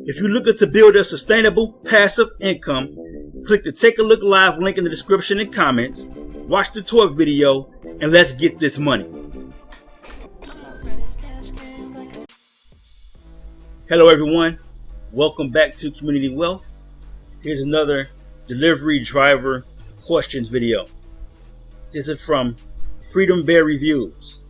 If you're looking to build a sustainable passive income, click the Take a Look Live link in the description and comments, watch the tour video, and let's get this money. Hello everyone, welcome back to Community Wealth. Here's another delivery driver questions video. This is from Freedom Bear Reviews.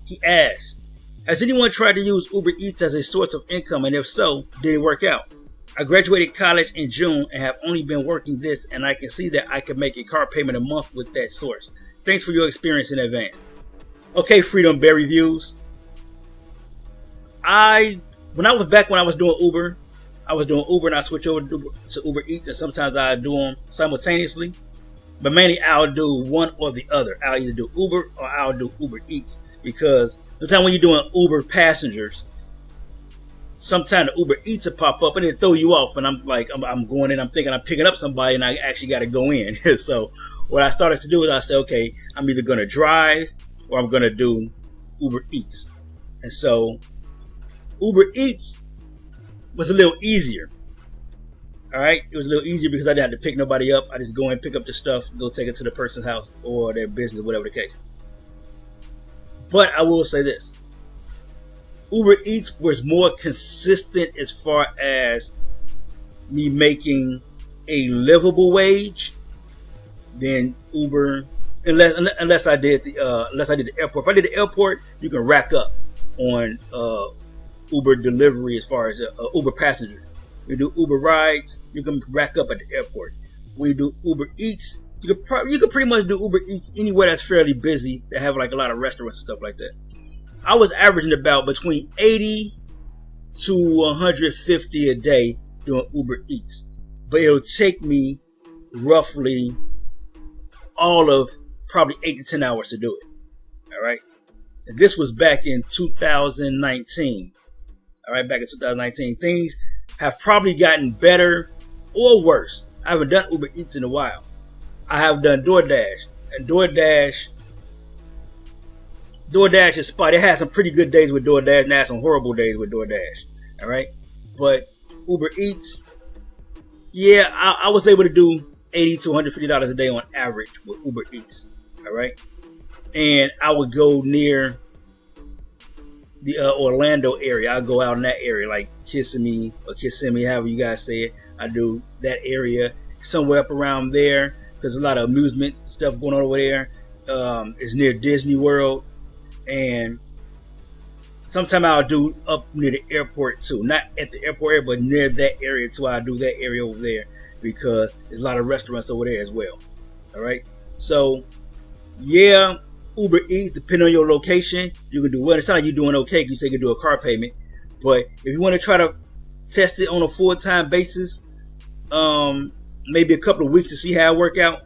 He asks, has anyone tried to use Uber Eats as a source of income, and if so, did it work out? I graduated college in June and have only been working this, and I can see that I could make a car payment a month with that source. Thanks for your experience in advance. Okay, Freedom Bear Reviews. When I was doing Uber, and I switched over to Uber Eats, and sometimes I do them simultaneously. But mainly I'll do one or the other. I'll either do Uber or I'll do Uber Eats, because sometimes when you're doing Uber passengers, sometimes the Uber Eats will pop up and it throw you off, and I'm going in, I'm thinking I'm picking up somebody, and I actually got to go in. So what I started to do is I said, okay, I'm either going to drive or I'm going to do Uber Eats. And so Uber Eats was a little easier. All right, it was a little easier because I didn't have to pick nobody up. I just go in, pick up the stuff, go take it to the person's house or their business, whatever the case. But I will say this: Uber Eats was more consistent as far as me making a livable wage than Uber, unless I did the airport. If I did the airport, you can rack up on Uber delivery as far as Uber passenger. You do Uber rides, you can rack up at the airport. When you do Uber Eats, you could pretty much do Uber Eats anywhere that's fairly busy, that have like a lot of restaurants and stuff like that. I was averaging about between 80 to 150 a day doing Uber Eats, but it'll take me roughly all of probably 8 to 10 hours to do it. All right, and this was back in 2019. All right, back in 2019, things have probably gotten better or worse. I haven't done Uber Eats in a while. I have done DoorDash, and DoorDash is spot. It had some pretty good days with DoorDash, and it had some horrible days with DoorDash. All right, but Uber Eats, yeah, I was able to do $80 to $150 a day on average with Uber Eats. All right, and I would go near the Orlando area. I'll go out in that area, like Kissimmee, however you guys say it. I do that area, somewhere up around there, because a lot of amusement stuff going on over there. It's near Disney World, and sometimes I'll do up near the airport too. Not at the airport area, but near that area too. I'll do that area over there because there's a lot of restaurants over there as well. All right, so yeah, Uber Eats, depending on your location, you can do well. It's not like you're doing okay. You say you can do a car payment, but if you want to try to test it on a full-time basis, maybe a couple of weeks to see how it work out.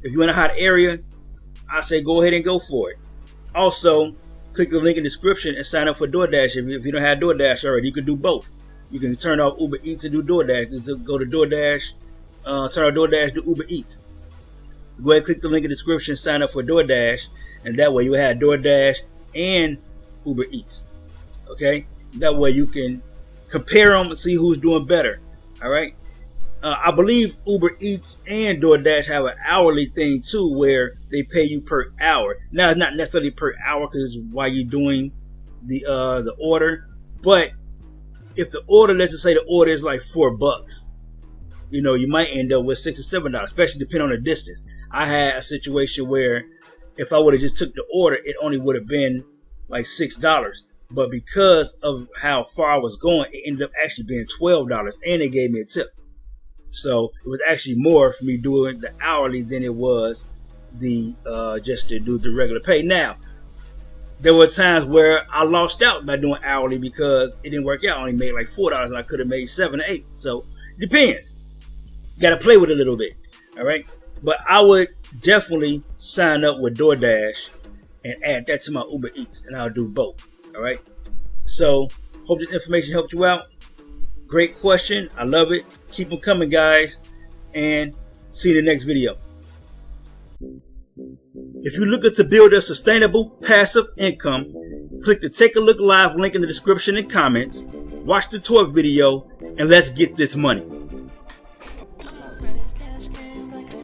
If you're in a hot area, I say go ahead and go for it. Also, click the link in the description and sign up for DoorDash. If you don't have DoorDash already, you can do both. You can turn off Uber Eats and do DoorDash. Go to DoorDash, turn off DoorDash, do Uber Eats. Go ahead and click the link in the description, sign up for DoorDash, and that way you have DoorDash and Uber Eats. Okay? That way you can compare them and see who's doing better. All right? I believe Uber Eats and DoorDash have an hourly thing too, where they pay you per hour. Now, it's not necessarily per hour because it's while you're doing the order. But if the order, let's just say the order is like $4, you know, you might end up with $6 or $7, especially depending on the distance. I had a situation where if I would have just took the order, it only would have been like $6. But because of how far I was going, it ended up actually being $12, and they gave me a tip. So it was actually more for me doing the hourly than it was the just to do the regular pay. Now, there were times where I lost out by doing hourly because it didn't work out. I only made like $4 and I could have made $7 or $8. So it depends. You got to play with it a little bit. All right. But I would definitely sign up with DoorDash and add that to my Uber Eats, and I'll do both. All right. So hope this information helped you out. Great question. I love it. Keep them coming, guys. And see you in the next video. If you're looking to build a sustainable passive income, click the Take a Look Live link in the description and comments. Watch the tour video and let's get this money.